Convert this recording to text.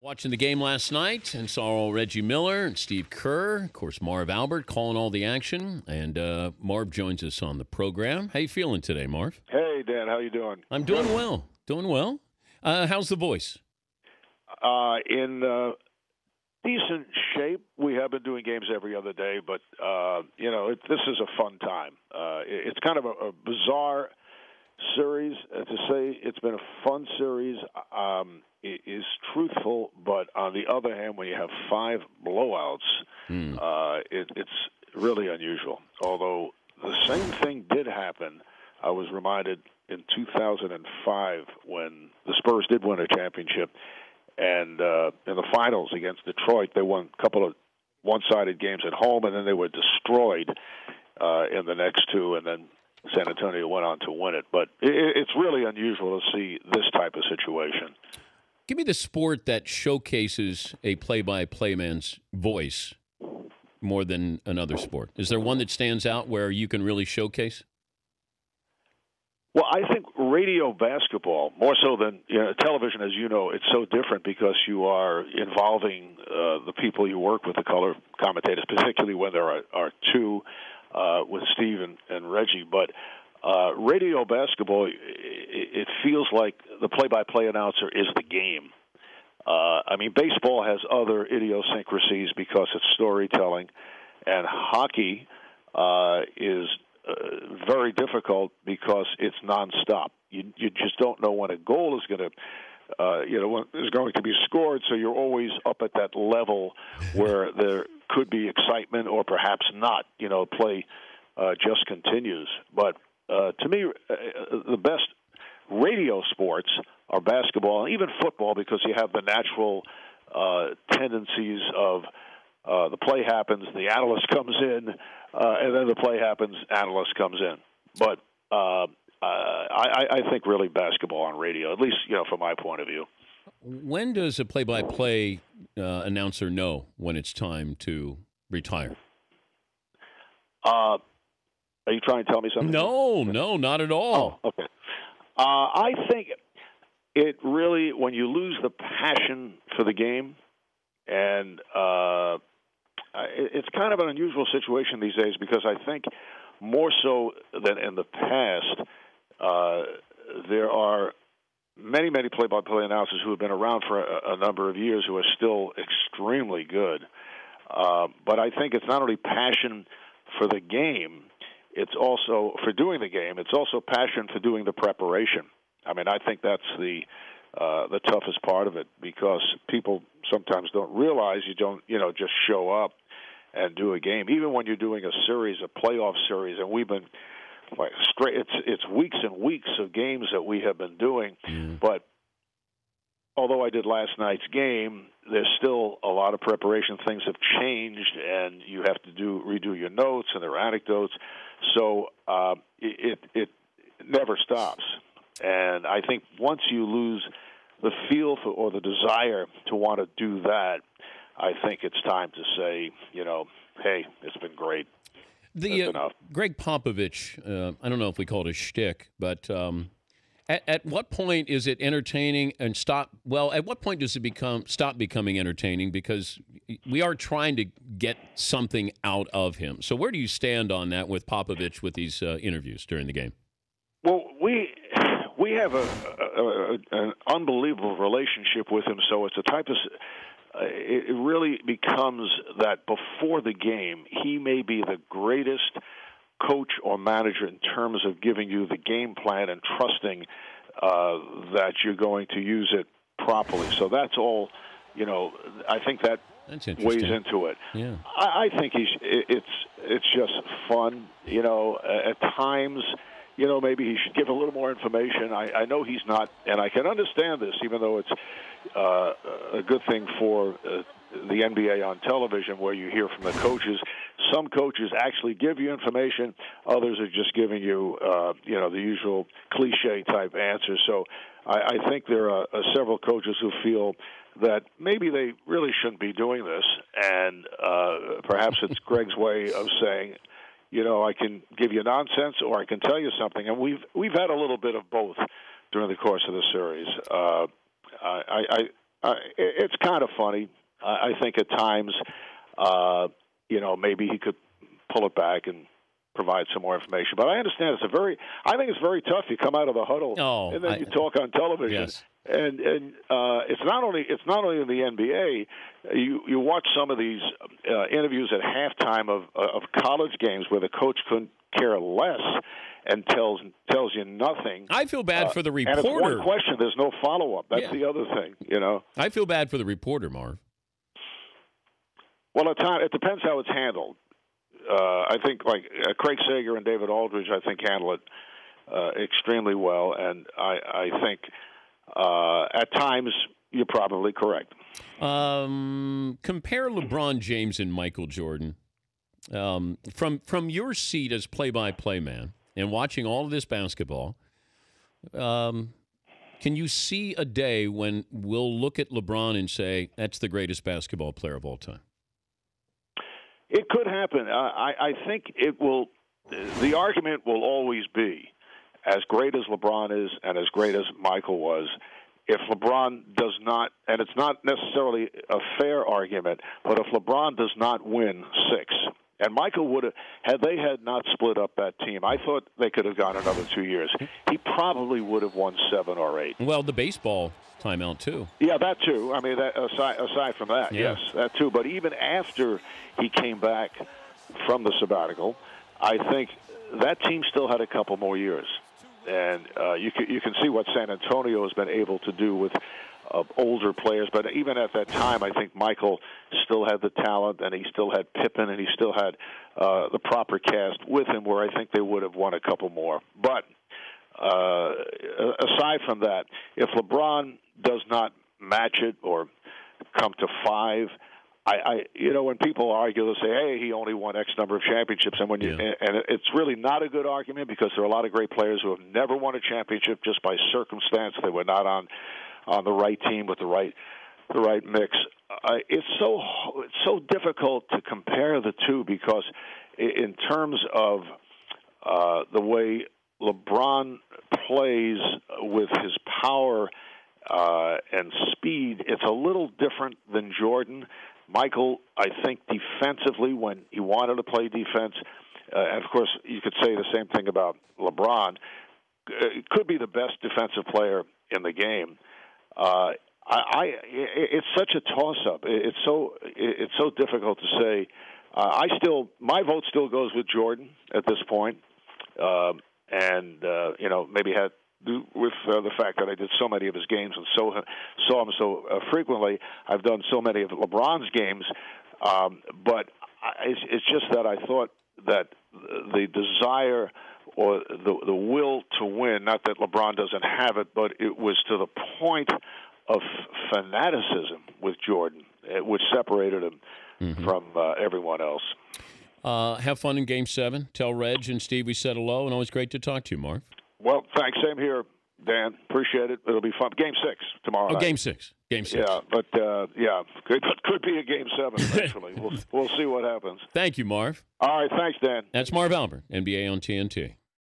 Watching the game last night and saw Reggie Miller and Steve Kerr, of course, Marv Albert calling all the action. And Marv joins us on the program. How you feeling today, Marv? Hey, Dan. How you doing? I'm doing well. Doing well. How's the voice? In decent shape. We have been doing games every other day, but, this is a fun time. It's kind of a bizarre series. To say it's been a fun series is truthful, but on the other hand, when you have 5 blowouts, it's really unusual. Although the same thing did happen, I was reminded in 2005 when the Spurs did win a championship, and in the finals against Detroit, they won a couple of one-sided games at home, and then they were destroyed in the next 2, and then San Antonio went on to win it. But it's really unusual to see this type of situation. Give me the sport that showcases a play-by-play man's voice more than another sport. Is there one that stands out where you can really showcase? Well, I think radio basketball, more so than television, as you know, it's so different because you are involving the people you work with, the color commentators, particularly when there are 2 with Steve and Reggie. But radio basketball, it feels like the play-by-play announcer is the game. Baseball has other idiosyncrasies because it's storytelling, and hockey is very difficult because it's nonstop. You just don't know when a goal is going to be scored, so you're always up at that level where there could be excitement or perhaps not. Play just continues. But to me, the best radio sports are basketball and even football because you have the natural tendencies of the play happens, the analyst comes in, and then the play happens, analyst comes in. But I think really basketball on radio, at least from my point of view. When does a play-by-play announcer know when it's time to retire? Are you trying to tell me something? No, not at all. Oh, okay. I think it really, when you lose the passion for the game, and it's kind of an unusual situation these days because I think more so than in the past, there are many play-by-play announcers who have been around for a number of years who are still extremely good. But I think it's not only passion for the game, it's also for doing the game. It's also passion for doing the preparation. I think that's the toughest part of it because people sometimes don't realize you don't, just show up and do a game. Even when you're doing a series, a playoff series, and we've been it's weeks and weeks of games that we have been doing. But although I did last night's game, there's still a lot of preparation. Things have changed, and you have to redo your notes and their anecdotes. So it never stops. And I think once you lose the feel for or the desire to want to do that, I think it's time to say, hey, it's been great. Gregg Popovich, I don't know if we call it a shtick, but at what point is it entertaining and stop? Well, at what point does it stop becoming entertaining? Because we are trying to get something out of him. So where do you stand on that with Popovich with these interviews during the game? Well, we have an unbelievable relationship with him. So it's a type of. It really becomes that before the game, he may be the greatest coach or manager in terms of giving you the game plan and trusting that you're going to use it properly. So that's all, I think that weighs into it. Yeah. I think it's just fun, at times. Maybe he should give a little more information. I know he's not, and I can understand this, even though it's a good thing for the NBA on television where you hear from the coaches. Some coaches actually give you information. Others are just giving you, the usual cliche-type answers. So I think there are several coaches who feel that maybe they really shouldn't be doing this, and perhaps it's Gregg's way of saying, I can give you nonsense or I can tell you something. And we've had a little bit of both during the course of the series. It's kind of funny. I think at times, maybe he could pull it back and provide some more information. But I understand I think it's very tough. You come out of the huddle and then you talk on television. Yes. And it's not only in the NBA. You watch some of these interviews at halftime of college games where the coach couldn't care less and tells you nothing. I feel bad for the reporter. And it's one question. There's no follow up. That's the other thing. I feel bad for the reporter, Marv. Well, at times it depends how it's handled. I think like Craig Sager and David Aldridge, I think handle it extremely well, and I think at times you're probably correct. Compare LeBron James and Michael Jordan. From your seat as play-by-play man and watching all of this basketball, can you see a day when we'll look at LeBron and say, that's the greatest basketball player of all time? It could happen. I think it will. The argument will always be, as great as LeBron is and as great as Michael was, if LeBron does not, and it's not necessarily a fair argument, but if LeBron does not win 6, and Michael would have, had they had not split up that team, I thought they could have gone another 2 years. He probably would have won 7 or 8. Well, the baseball timeout, too. Yeah, that too. I mean, aside from that, yes, that too. But even after he came back from the sabbatical, I think that team still had a couple more years. And you can see what San Antonio has been able to do with older players. But even at that time, I think Michael still had the talent, and he still had Pippen, and he still had the proper cast with him, where I think they would have won a couple more. But aside from that, if LeBron does not match it or come to 5, when people argue, they'll say, "Hey, he only won X number of championships," and it's really not a good argument, because there are a lot of great players who have never won a championship just by circumstance. They were not on the right team with the right mix. It's so difficult to compare the two, because in terms of the way LeBron plays with his power and speed, it's a little different than Jordan. Michael, I think defensively, when he wanted to play defense, and of course you could say the same thing about LeBron, could be the best defensive player in the game. It's such a toss-up. It's so difficult to say. My vote still goes with Jordan at this point, and maybe had to do with the fact that I did so many of his games and saw him so frequently. I've done so many of LeBron's games, but it's just that I thought that the desire or the will to win, not that LeBron doesn't have it, but it was to the point of fanaticism with Jordan, which separated him from everyone else. Have fun in Game 7. Tell Reg and Steve we said hello, and always great to talk to you, Marv. Well, thanks. Same here, Dan. Appreciate it. It'll be fun. Game 6 tomorrow night. Game 6. Yeah, but could be a Game 7 eventually. We'll see what happens. Thank you, Marv. All right, thanks, Dan. That's Marv Albert, NBA on TNT.